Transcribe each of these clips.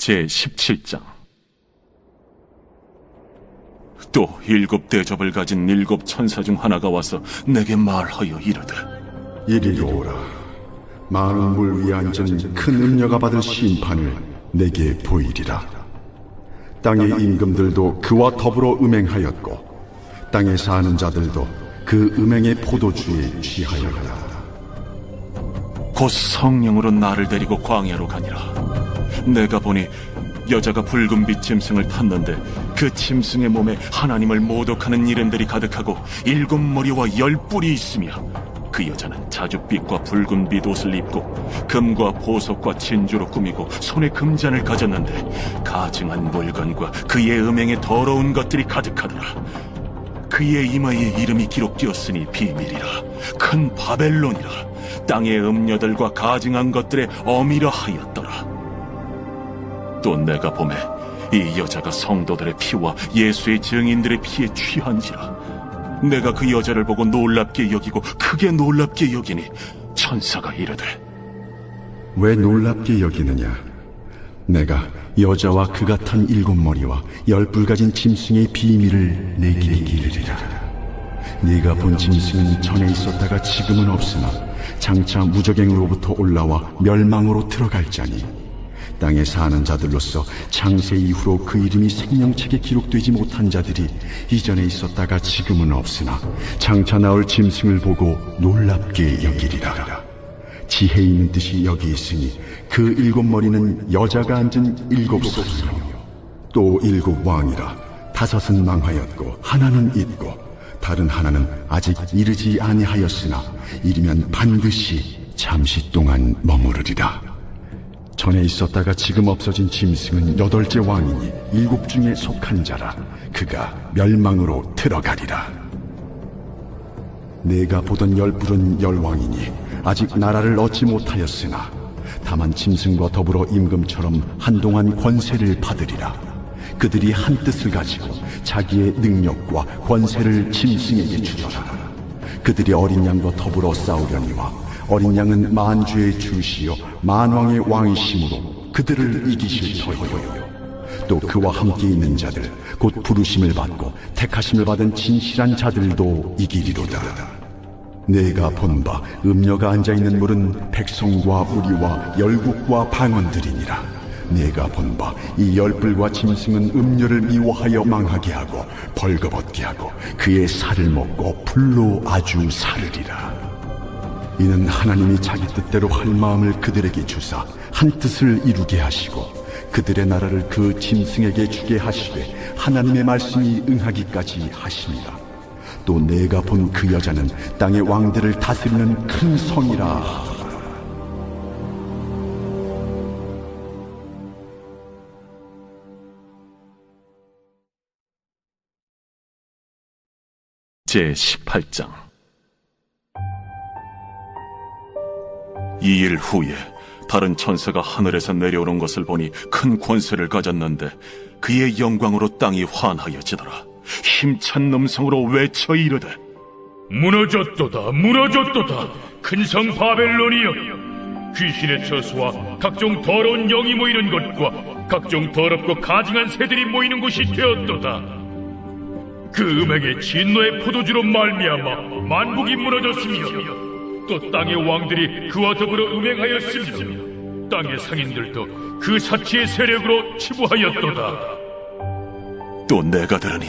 제17장. 또 7 대접을 가진 7 천사 중 하나가 와서 내게 말하여 이르되, 이리로 오라. 많은 물 위에 앉은 큰 음녀가 받을 심판을 내게 보이리라. 땅의 임금들도 그와 더불어 음행하였고 땅에 사는 자들도 그 음행의 포도주에 취하였다. 곧 성령으로 나를 데리고 광야로 가니라. 내가 보니 여자가 붉은 빛 짐승을 탔는데 그 짐승의 몸에 하나님을 모독하는 이름들이 가득하고 7 머리와 10 뿔이 있으며, 그 여자는 자줏빛과 붉은 빛 옷을 입고 금과 보석과 진주로 꾸미고 손에 금잔을 가졌는데 가증한 물건과 그의 음행에 더러운 것들이 가득하더라. 그의 이마에 이름이 기록되었으니 비밀이라, 큰 바벨론이라, 땅의 음녀들과 가증한 것들의 어미라 하였더라. 또 내가 보매 이 여자가 성도들의 피와 예수의 증인들의 피에 취한지라. 내가 그 여자를 보고 놀랍게 여기고 크게 놀랍게 여기니 천사가 이르되, 왜 놀랍게 여기느냐? 내가 여자와 그가 탄 7 머리와 10 뿔 가진 짐승의 비밀을 내게 이르리라. 네가 본 짐승은 전에 있었다가 지금은 없으나 장차 무적행으로부터 올라와 멸망으로 들어갈 자니, 땅에 사는 자들로서 창세 이후로 그 이름이 생명책에 기록되지 못한 자들이 이전에 있었다가 지금은 없으나 장차 나올 짐승을 보고 놀랍게 여기리라. 지혜 있는 뜻이 여기 있으니 그 7 머리는 여자가 앉은 7 소이며 또 7 왕이라. 5은 망하였고 하나는 있고 다른 하나는 아직 이르지 아니하였으나 이르면 반드시 잠시 동안 머무르리라. 전에 있었다가 지금 없어진 짐승은 8째 왕이니 7 중에 속한 자라. 그가 멸망으로 들어가리라. 내가 보던 10 뿔은 10 왕이니 아직 나라를 얻지 못하였으나 다만 짐승과 더불어 임금처럼 한동안 권세를 받으리라. 그들이 한 뜻을 가지고 자기의 능력과 권세를 짐승에게 주더라. 그들이 어린 양과 더불어 싸우려니와 어린 양은 만주의 주시요 만왕의 왕이심으로 그들을 이기실 터이요. 또 그와 함께 있는 자들 곧 부르심을 받고 택하심을 받은 진실한 자들도 이기리로다. 내가 본 바 음녀가 앉아있는 물은 백성과 무리와 열국과 방언들이니라. 내가 본 바 이 10 뿔과 짐승은 음녀를 미워하여 망하게 하고 벌거벗게 하고 그의 살을 먹고 불로 아주 사르리라. 이는 하나님이 자기 뜻대로 할 마음을 그들에게 주사 한 뜻을 이루게 하시고 그들의 나라를 그 짐승에게 주게 하시되 하나님의 말씀이 응하기까지 하십니다. 또 내가 본 그 여자는 땅의 왕들을 다스리는 큰 성이라. 제18장. 2일 후에 다른 천사가 하늘에서 내려오는 것을 보니 큰 권세를 가졌는데 그의 영광으로 땅이 환하여지더라. 힘찬 음성으로 외쳐 이르되, 무너졌도다, 무너졌도다, 큰 성 바벨론이여. 귀신의 처소와 각종 더러운 영이 모이는 곳과 각종 더럽고 가증한 새들이 모이는 곳이 되었도다. 그 음행의 진노의 포도주로 말미암아 만국이 무너졌으며 또 땅의 왕들이 그와 더불어 음행하였으며 땅의 상인들도 그 사치의 세력으로 치부하였도다. 또 내가 들으니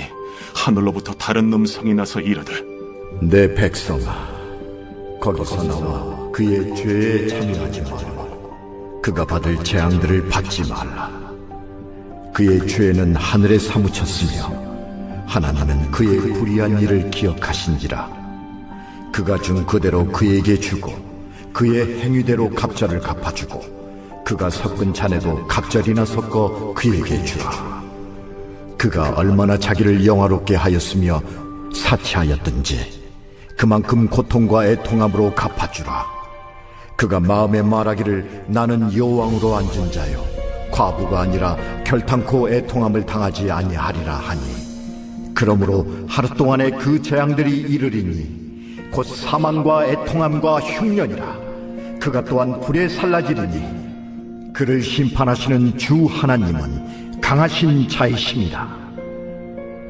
하늘로부터 다른 음성이 나서 이르되, 내 백성아, 거기서 나와 그의 죄에 참여하지 말라. 그가 받을 재앙들을 받지 말라. 그의 죄는 하늘에 사무쳤으며 하나님은 그의 불의한 일을 기억하신지라. 그가 준 그대로 그에게 주고 그의 행위대로 갑절을 갚아주고 그가 섞은 잔에도 갑절이나 섞어 그에게 주라. 그가 얼마나 자기를 영화롭게 하였으며 사치하였든지 그만큼 고통과 애통함으로 갚아주라. 그가 마음에 말하기를 나는 여왕으로 앉은 자요 과부가 아니라 결탄코 애통함을 당하지 아니하리라 하니, 그러므로 하루 동안에 그 재앙들이 이르리니 곧 사망과 애통함과 흉년이라. 그가 또한 불에 살라지리니 그를 심판하시는 주 하나님은 강하신 자이심이라.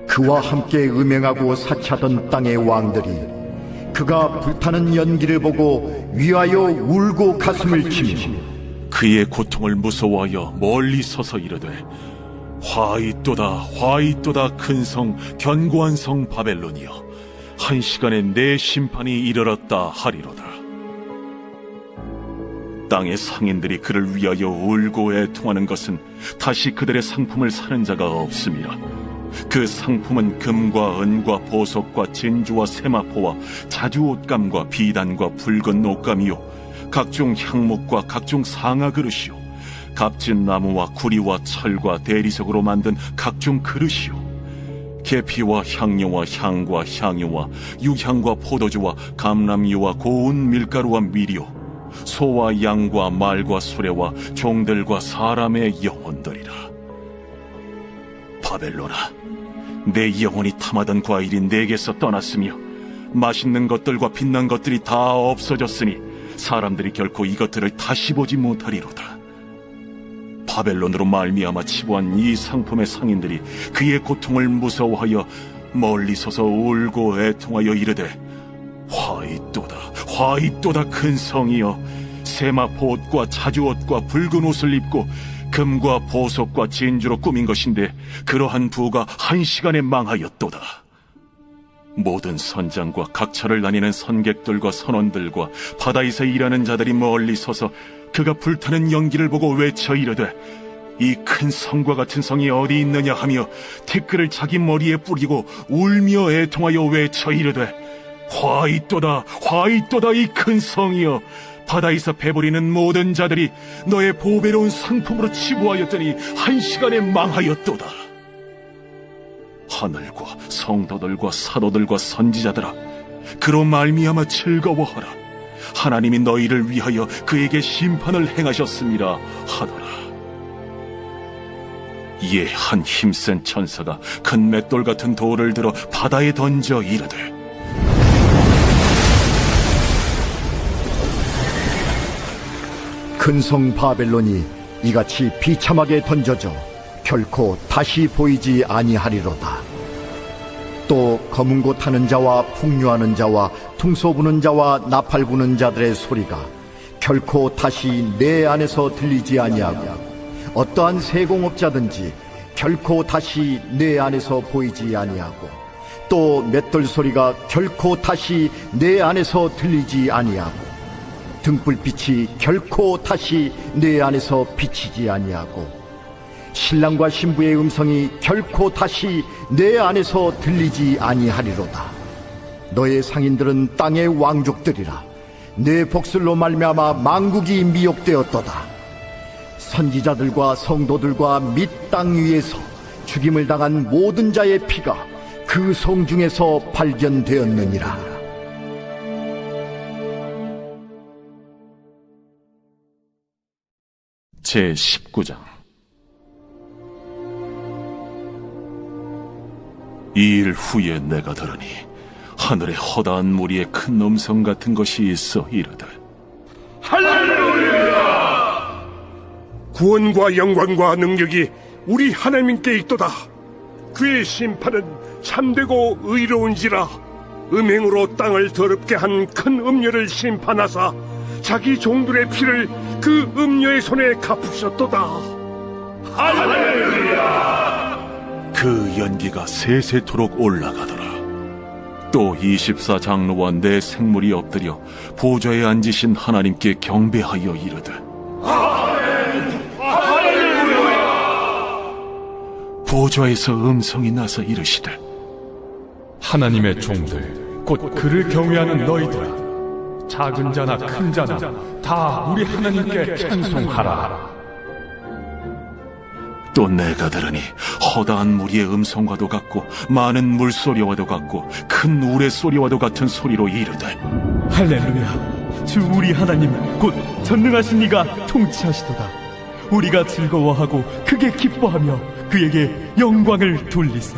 그와 함께 음행하고 사치하던 땅의 왕들이 그가 불타는 연기를 보고 위하여 울고 가슴을 치며 그의 고통을 무서워하여 멀리 서서 이르되 화이또다 화이또다 큰 성 견고한 성 바벨론이여 한 시간에 내 심판이 이르렀다 하리로다. 땅의 상인들이 그를 위하여 울고 애통하는 것은 다시 그들의 상품을 사는 자가 없음이라. 그 상품은 금과 은과 보석과 진주와 세마포와 자주 옷감과 비단과 붉은 옷감이요 각종 향목과 각종 상아 그릇이요 값진 나무와 구리와 철과 대리석으로 만든 각종 그릇이요 계피와 향료와 향과 향유와 유향과 포도주와 감람유와 고운 밀가루와 밀이요 소와 양과 말과 수레와 종들과 사람의 영혼들이라. 바벨론아, 내 영혼이 탐하던 과일이 내게서 떠났으며 맛있는 것들과 빛난 것들이 다 없어졌으니 사람들이 결코 이것들을 다시 보지 못하리로다. 바벨론으로 말미암아 치부한 이 상품의 상인들이 그의 고통을 무서워하여 멀리 서서 울고 애통하여 이르되 화이또다 화이또다 큰 성이여 세마포 옷과 자주 옷과 붉은 옷을 입고 금과 보석과 진주로 꾸민 것인데 그러한 부가 한 시간에 망하였도다. 모든 선장과 각처를 다니는 선객들과 선원들과 바다에서 일하는 자들이 멀리 서서 그가 불타는 연기를 보고 외쳐 이르되 이 큰 성과 같은 성이 어디 있느냐 하며 티끌을 자기 머리에 뿌리고 울며 애통하여 외쳐 이르되 화이또다 화이또다 이 큰 성이여 바다에서 배부리는 모든 자들이 너의 보배로운 상품으로 치부하였더니 한 시간에 망하였도다. 하늘과 성도들과 사도들과 선지자들아 그로 말미암아 즐거워하라. 하나님이 너희를 위하여 그에게 심판을 행하셨음이라 하더라. 이에 한 힘센 천사가 큰 맷돌 같은 돌을 들어 바다에 던져 이르되 큰 성 바벨론이 이같이 비참하게 던져져 결코 다시 보이지 아니하리로다. 또 검은 고 타는 자와 풍류하는 자와 퉁소 부는 자와 나팔 부는 자들의 소리가 결코 다시 내 안에서 들리지 아니하고 어떠한 세공업자든지 결코 다시 내 안에서 보이지 아니하고 또 맷돌 소리가 결코 다시 내 안에서 들리지 아니하고 등불빛이 결코 다시 내 안에서 비치지 아니하고 신랑과 신부의 음성이 결코 다시 내 안에서 들리지 아니하리로다. 너의 상인들은 땅의 왕족들이라. 내 복술로 말미암아 만국이 미혹되었도다. 선지자들과 성도들과 및 땅 위에서 죽임을 당한 모든 자의 피가 그 성 중에서 발견되었느니라. 제19장. 이 일 후에 내가 들으니 하늘에 허다한 무리의 큰 음성 같은 것이 있어 이르되 할렐루야! 구원과 영광과 능력이 우리 하나님께 있도다. 그의 심판은 참되고 의로운지라. 음행으로 땅을 더럽게 한 큰 음녀를 심판하사 자기 종들의 피를 그 음녀의 손에 갚으셨도다. 할렐루야! 그 연기가 세세토록 올라가더라. 또 24장로와 내 생물이 엎드려 보좌에 앉으신 하나님께 경배하여 이르되 할렐루야! 보좌에서 음성이 나서 이르시되 하나님의 종들 곧 그를 경외하는 너희들아 작은 자나 큰 자나 다 우리 하나님께 찬송하라. 또 내가 들으니 허다한 무리의 음성과도 같고 많은 물소리와도 같고 큰 우레소리와도 같은 소리로 이르되 할렐루야! 주 우리 하나님 곧 전능하신 이가 통치하시도다. 우리가 즐거워하고 크게 기뻐하며 그에게 영광을 돌리세.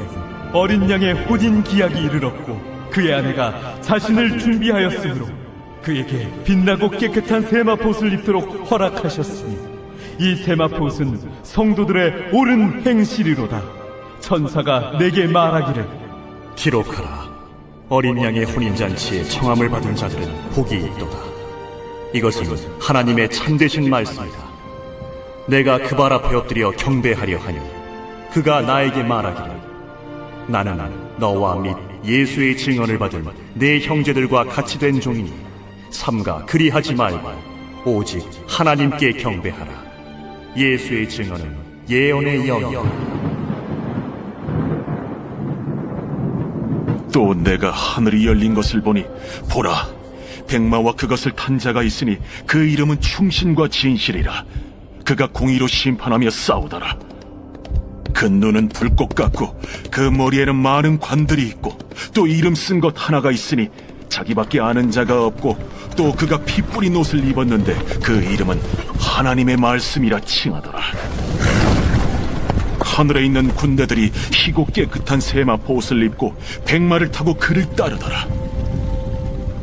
어린 양의 혼인 기약이 이르렀고 그의 아내가 자신을 준비하였으므로 그에게 빛나고 깨끗한 세마포옷을 입도록 허락하셨으니 이 세마포옷은 성도들의 옳은 행실이로다. 천사가 내게 말하기를 기록하라. 어린 양의 혼인잔치에 청함을 받은 자들은 복이 있도다. 이것은 하나님의 참되신 말씀이다. 내가 그 발 앞에 엎드려 경배하려 하니 그가 나에게 말하기를 나는 너와 및 예수의 증언을 받은 내 형제들과 같이 된 종이니 삼가 그리하지 말고 오직 하나님께 경배하라. 예수의 증언은 예언의 영이다. 또 내가 하늘이 열린 것을 보니 보라, 백마와 그것을 탄 자가 있으니 그 이름은 충신과 진실이라. 그가 공의로 심판하며 싸우더라. 그 눈은 불꽃 같고 그 머리에는 많은 관들이 있고 또 이름 쓴 것 하나가 있으니 자기밖에 아는 자가 없고 또 그가 피 뿌린 옷을 입었는데 그 이름은 하나님의 말씀이라 칭하더라. 하늘에 있는 군대들이 희고 깨끗한 세마포 옷을 입고 백마를 타고 그를 따르더라.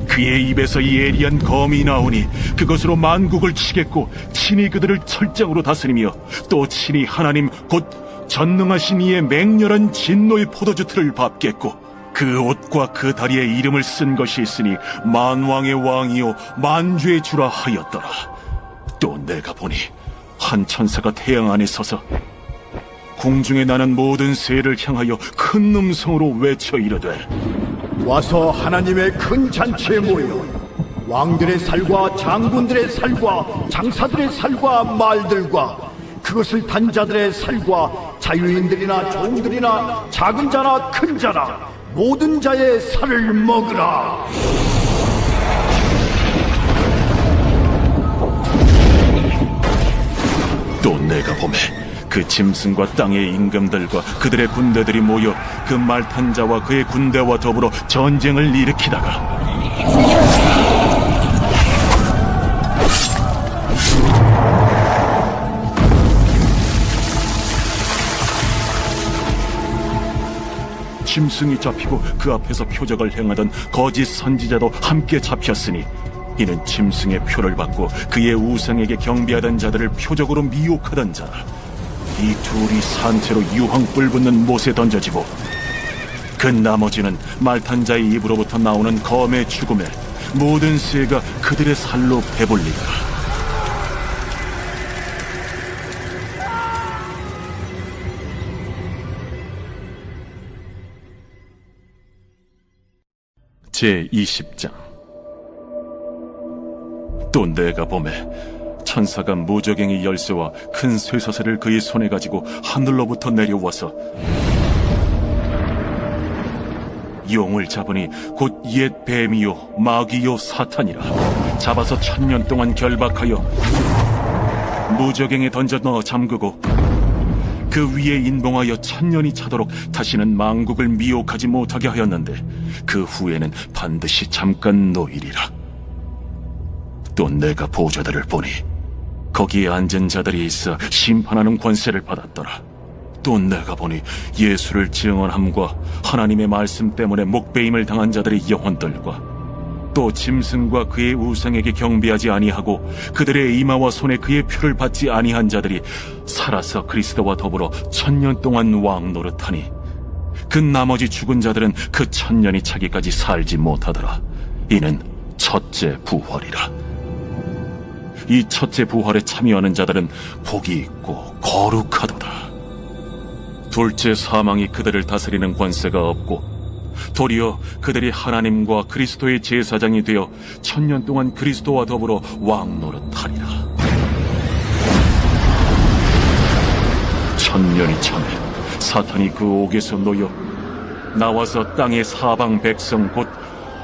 그의 입에서 예리한 검이 나오니 그것으로 만국을 치겠고 친히 그들을 철장으로 다스리며 또 친히 하나님 곧 전능하신 이의 맹렬한 진노의 포도주 틀을 밟겠고 그 옷과 그 다리에 이름을 쓴 것이 있으니 만왕의 왕이요 만주의 주라 하였더라. 또 내가 보니 한 천사가 태양 안에 서서 공중에 나는 모든 새를 향하여 큰 음성으로 외쳐 이르되 와서 하나님의 큰 잔치에 모여 왕들의 살과 장군들의 살과 장사들의 살과 말들과 그것을 단 자들의 살과 자유인들이나 종들이나 작은 자나 큰 자나 모든 자의 살을 먹으라. 또 내가 보매 그 짐승과 땅의 임금들과 그들의 군대들이 모여 그 말 탄 자와 그의 군대와 더불어 전쟁을 일으키다가 짐승이 잡히고 그 앞에서 표적을 행하던 거짓 선지자도 함께 잡혔으니 이는 짐승의 표를 받고 그의 우상에게 경배하던 자들을 표적으로 미혹하던 자라. 이 둘이 산채로 유황불 붙는 못에 던져지고 그 나머지는 말탄 자의 입으로부터 나오는 검의 죽음에 모든 새가 그들의 살로 배불리더라. 제20장. 또 내가 보매 천사가 무저갱이 열쇠와 큰 쇠사슬을 그의 손에 가지고 하늘로부터 내려와서 용을 잡으니 곧 옛 뱀이요 마귀요 사탄이라. 잡아서 1000년 동안 결박하여 무저갱에 던져 넣어 잠그고 그 위에 인봉하여 1000년이 차도록 다시는 만국을 미혹하지 못하게 하였는데 그 후에는 반드시 잠깐 놓이리라. 또 내가 보좌들을 보니 거기에 앉은 자들이 있어 심판하는 권세를 받았더라. 또 내가 보니 예수를 증언함과 하나님의 말씀 때문에 목베임을 당한 자들의 영혼들과 또 짐승과 그의 우상에게 경배하지 아니하고 그들의 이마와 손에 그의 표를 받지 아니한 자들이 살아서 그리스도와 더불어 1000년 동안 왕노릇하니 그 나머지 죽은 자들은 그 1000년이 차기까지 살지 못하더라. 이는 첫째 부활이라. 이 첫째 부활에 참여하는 자들은 복이 있고 거룩하도다. 둘째 사망이 그들을 다스리는 권세가 없고 도리어 그들이 하나님과 그리스도의 제사장이 되어 1000년 동안 그리스도와 더불어 왕노릇하리라. 1000년이 참에 사탄이 그 옥에서 놓여 나와서 땅의 사방 백성 곧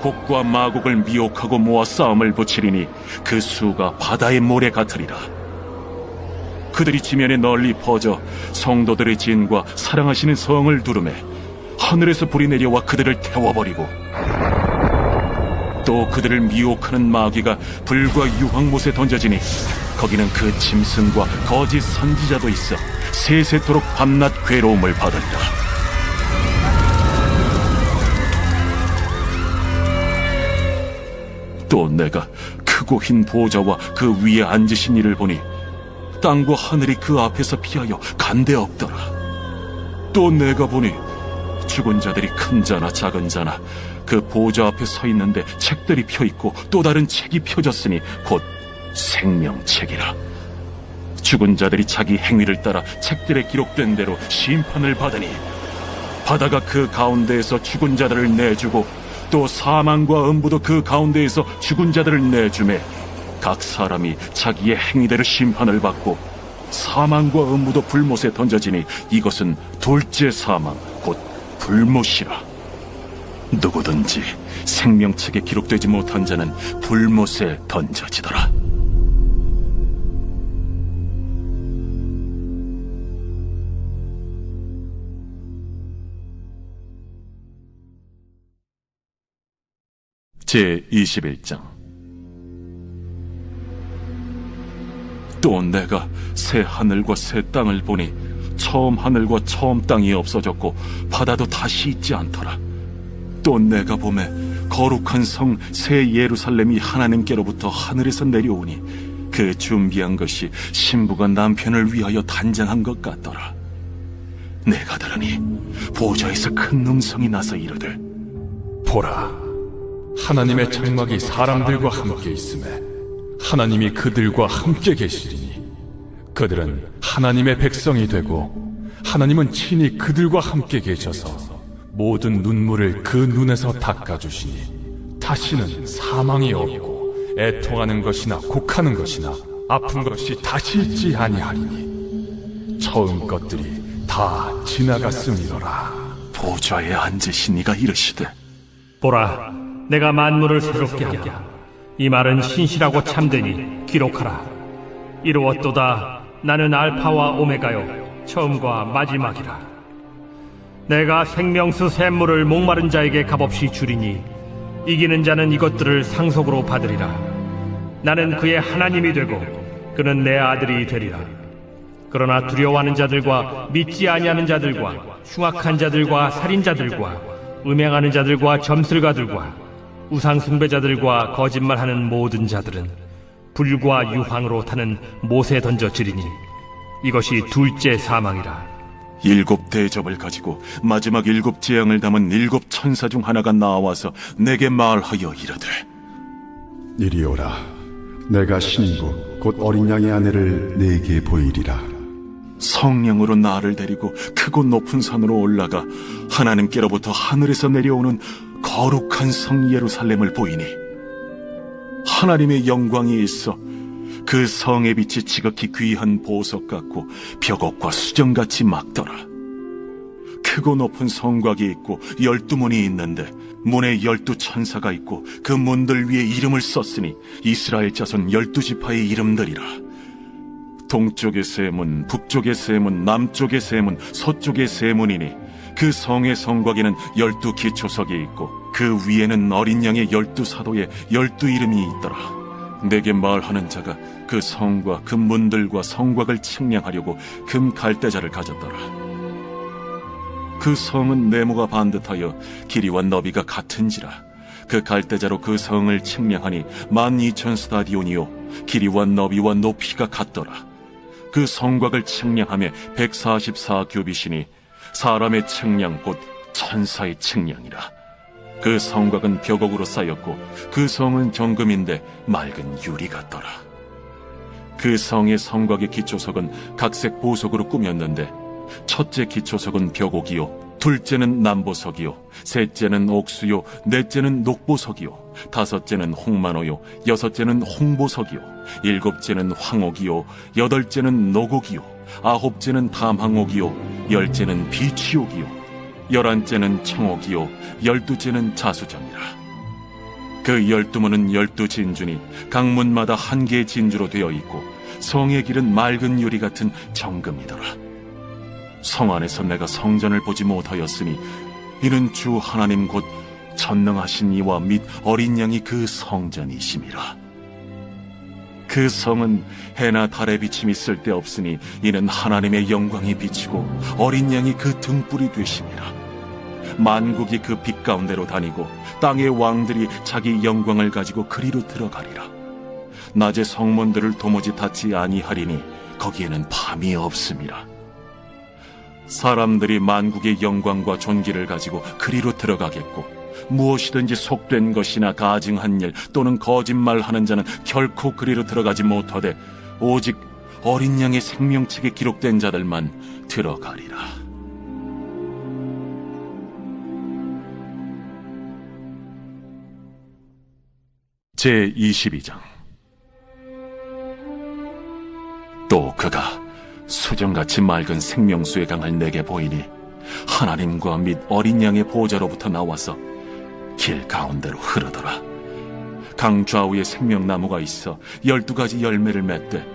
곡과 마곡을 미혹하고 모아 싸움을 붙이리니 그 수가 바다의 모래 같으리라. 그들이 지면에 널리 퍼져 성도들의 진과 사랑하시는 성을 두르매 하늘에서 불이 내려와 그들을 태워버리고 또 그들을 미혹하는 마귀가 불과 유황못에 던져지니 거기는 그 짐승과 거짓 선지자도 있어 세세토록 밤낮 괴로움을 받으리라. 또 내가 크고 흰 보좌와 그 위에 앉으신 이를 보니 땅과 하늘이 그 앞에서 피하여 간데 없더라. 또 내가 보니 죽은 자들이 큰 자나 작은 자나 그 보좌 앞에 서 있는데 책들이 펴 있고 또 다른 책이 펴졌으니 곧 생명책이라. 죽은 자들이 자기 행위를 따라 책들에 기록된 대로 심판을 받으니 바다가 그 가운데에서 죽은 자들을 내주고 또 사망과 음부도 그 가운데에서 죽은 자들을 내주매 각 사람이 자기의 행위대로 심판을 받고 사망과 음부도 불못에 던져지니 이것은 둘째 사망 곧 불못이라. 누구든지 생명책에 기록되지 못한 자는 불못에 던져지더라. 제21장. 또 내가 새 하늘과 새 땅을 보니 처음 하늘과 처음 땅이 없어졌고 바다도 다시 있지 않더라. 또 내가 보매 거룩한 성 새 예루살렘이 하나님께로부터 하늘에서 내려오니 그 준비한 것이 신부가 남편을 위하여 단장한 것 같더라. 내가 들으니 보좌에서 큰 음성이 나서 이르되, 보라, 하나님의 장막이 사람들과 함께 있음에 하나님이 그들과 함께 계시리니 그들은 하나님의 백성이 되고 하나님은 친히 그들과 함께 계셔서 모든 눈물을 그 눈에서 닦아주시니 다시는 사망이 없고 애통하는 것이나 곡하는 것이나 아픈 것이 다시 있지 아니하리니 처음 것들이 다 지나갔음이로라. 보좌에 앉으신 이가 이르시되, 보라, 내가 만물을 새롭게 하랴. 이 말은 신실하고 참되니 기록하라. 이루었도다. 나는 알파와 오메가요 처음과 마지막이라. 내가 생명수 샘물을 목마른 자에게 값없이 주리니 이기는 자는 이것들을 상속으로 받으리라. 나는 그의 하나님이 되고 그는 내 아들이 되리라. 그러나 두려워하는 자들과 믿지 아니하는 자들과 흉악한 자들과 살인자들과 음행하는 자들과 점술가들과 우상 숭배자들과 거짓말하는 모든 자들은 불과 유황으로 타는 못에 던져지리니 이것이 둘째 사망이라. 7 대접을 가지고 마지막 7 재앙을 담은 7 천사 중 하나가 나와서 내게 말하여 이르되, 이리 오라. 내가 신부 곧 어린 양의 아내를 네게 보이리라. 성령으로 나를 데리고 크고 높은 산으로 올라가 하나님께로부터 하늘에서 내려오는 거룩한 성 예루살렘을 보이니 하나님의 영광이 있어 그 성의 빛이 지극히 귀한 보석 같고 벽옥과 수정같이 막더라. 크고 높은 성곽이 있고 12문이 있는데 문에 12 천사가 있고 그 문들 위에 이름을 썼으니 이스라엘 자손 12지파의 이름들이라. 동쪽의 세 문, 북쪽의 세 문, 남쪽의 세 문, 서쪽의 세 문이니 그 성의 성곽에는 12 기초석이 있고 그 위에는 어린 양의 12 사도의 12 이름이 있더라. 내게 말하는 자가 그 성과 그 문들과 성곽을 측량하려고 금 갈대자를 가졌더라. 그 성은 네모가 반듯하여 길이와 너비가 같은지라. 그 갈대자로 그 성을 측량하니 12,000 스타디온이요 길이와 너비와 높이가 같더라. 그 성곽을 측량하며 144 규빗이니 사람의 측량 곧 천사의 측량이라. 그 성곽은 벽옥으로 쌓였고 그 성은 정금인데 맑은 유리 같더라. 그 성의 성곽의 기초석은 각색 보석으로 꾸몄는데 첫째 기초석은 벽옥이요, 둘째는 남보석이요, 셋째는 옥수요, 넷째는 녹보석이요, 다섯째는 홍만호요, 여섯째는 홍보석이요, 일곱째는 황옥이요, 여덟째는 노곡이요, 아홉째는 담항옥이요, 열째는 비취옥이요, 11째는 청옥이요 12째는 자수정이라. 그 12문은 12진주니 각 문마다 한 개의 진주로 되어 있고 성의 길은 맑은 유리 같은 정금이더라. 성 안에서 내가 성전을 보지 못하였으니 이는 주 하나님 곧 전능하신 이와 및 어린 양이 그 성전이심이라. 그 성은 해나 달의 비침이 쓸데없으니 이는 하나님의 영광이 비치고 어린 양이 그 등불이 되심이라. 만국이 그 빛 가운데로 다니고 땅의 왕들이 자기 영광을 가지고 그리로 들어가리라. 낮에 성문들을 도무지 닫지 아니하리니 거기에는 밤이 없음이라. 사람들이 만국의 영광과 존귀를 가지고 그리로 들어가겠고 무엇이든지 속된 것이나 가증한 일 또는 거짓말하는 자는 결코 그리로 들어가지 못하되 오직 어린 양의 생명책에 기록된 자들만 들어가리라. 제22장. 또 그가 수정같이 맑은 생명수의 강을 내게 보이니 하나님과 및 어린 양의 보좌로부터 나와서 길 가운데로 흐르더라. 강 좌우에 생명나무가 있어 12가지 열매를 맺되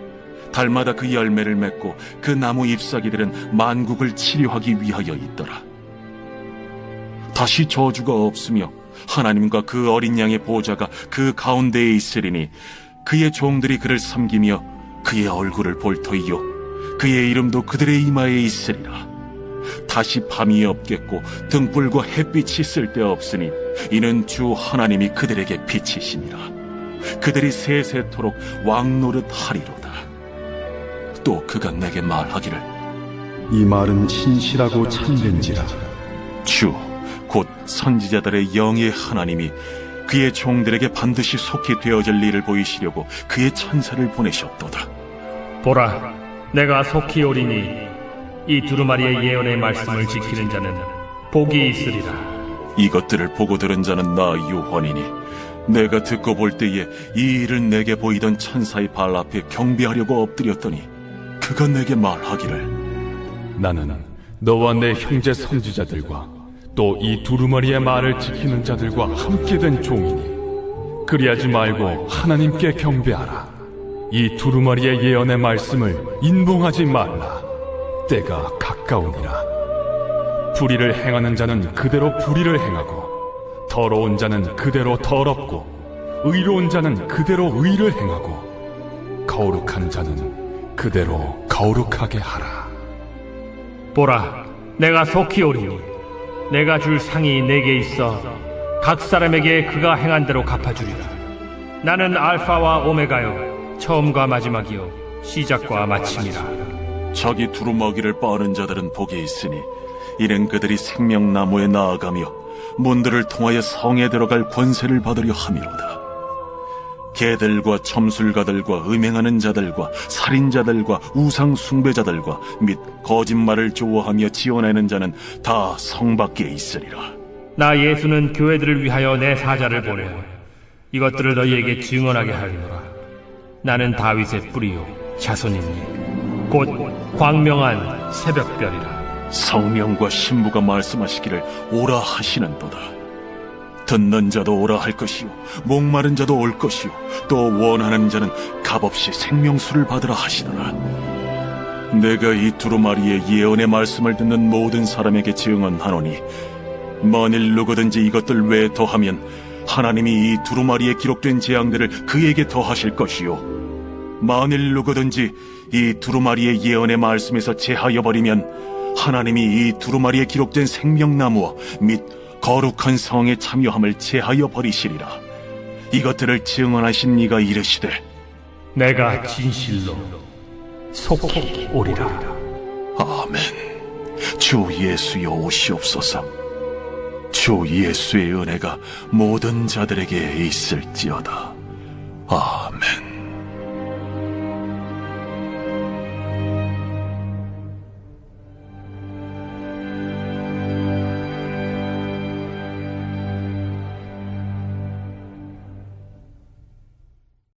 달마다 그 열매를 맺고 그 나무 잎사귀들은 만국을 치료하기 위하여 있더라. 다시 저주가 없으며 하나님과 그 어린 양의 보좌가 그 가운데에 있으리니 그의 종들이 그를 섬기며 그의 얼굴을 볼 터이요 그의 이름도 그들의 이마에 있으리라. 다시 밤이 없겠고 등불과 햇빛이 쓸데없으니 이는 주 하나님이 그들에게 빛이시니라. 그들이 세세토록 왕노릇 하리로다. 또 그가 내게 말하기를 이 말은 신실하고 참된지라. 주 곧 선지자들의 영의 하나님이 그의 종들에게 반드시 속히 되어질 일을 보이시려고 그의 천사를 보내셨도다. 보라, 내가 속히 오리니 이 두루마리의 예언의 말씀을 지키는 자는 복이 있으리라. 이것들을 보고 들은 자는 나 요한이니 내가 듣고 볼 때에 이 일을 내게 보이던 천사의 발 앞에 경배하려고 엎드렸더니 그가 내게 말하기를 나는 너와 내 형제 선지자들과 또 이 두루마리의 말을 지키는 자들과 함께 된 종이니 그리하지 말고 하나님께 경배하라. 이 두루마리의 예언의 말씀을 인봉하지 말라. 때가 가까우니라. 불의를 행하는 자는 그대로 불의를 행하고 더러운 자는 그대로 더럽고 의로운 자는 그대로 의를 행하고 거룩한 자는 그대로 거룩하게 하라. 보라, 내가 속히 오리니 내가 줄 상이 내게 있어 각 사람에게 그가 행한 대로 갚아주리라. 나는 알파와 오메가요 처음과 마지막이요 시작과 마침이라. 자기 두루마기를 빠는 자들은 복이 있으니 이는 그들이 생명나무에 나아가며 문들을 통하여 성에 들어갈 권세를 받으려 함이로다. 개들과 점술가들과 음행하는 자들과 살인자들과 우상 숭배자들과 및 거짓말을 좋아하며 지어내는 자는 다 성 밖에 있으리라. 나 예수는 교회들을 위하여 내 사자를 보내어 이것들을 너희에게 증언하게 하리노라. 나는 다윗의 뿌리요 자손이니 곧 광명한 새벽별이라. 성령과 신부가 말씀하시기를 오라 하시는도다. 듣는 자도 오라 할 것이요 목마른 자도 올 것이요 또 원하는 자는 값없이 생명수를 받으라 하시더라. 내가 이 두루마리의 예언의 말씀을 듣는 모든 사람에게 증언하노니 만일 누구든지 이것들 외에 더하면 하나님이 이 두루마리에 기록된 재앙들을 그에게 더하실 것이요 만일 누구든지 이 두루마리의 예언의 말씀에서 제하여 버리면 하나님이 이 두루마리에 기록된 생명나무와 및 거룩한 성에 참여함을 제하여 버리시리라. 이것들을 증언하신 이가 이르시되 내가 진실로 속히 오리라. 아멘. 주 예수여 오시옵소서. 주 예수의 은혜가 모든 자들에게 있을지어다. 아멘.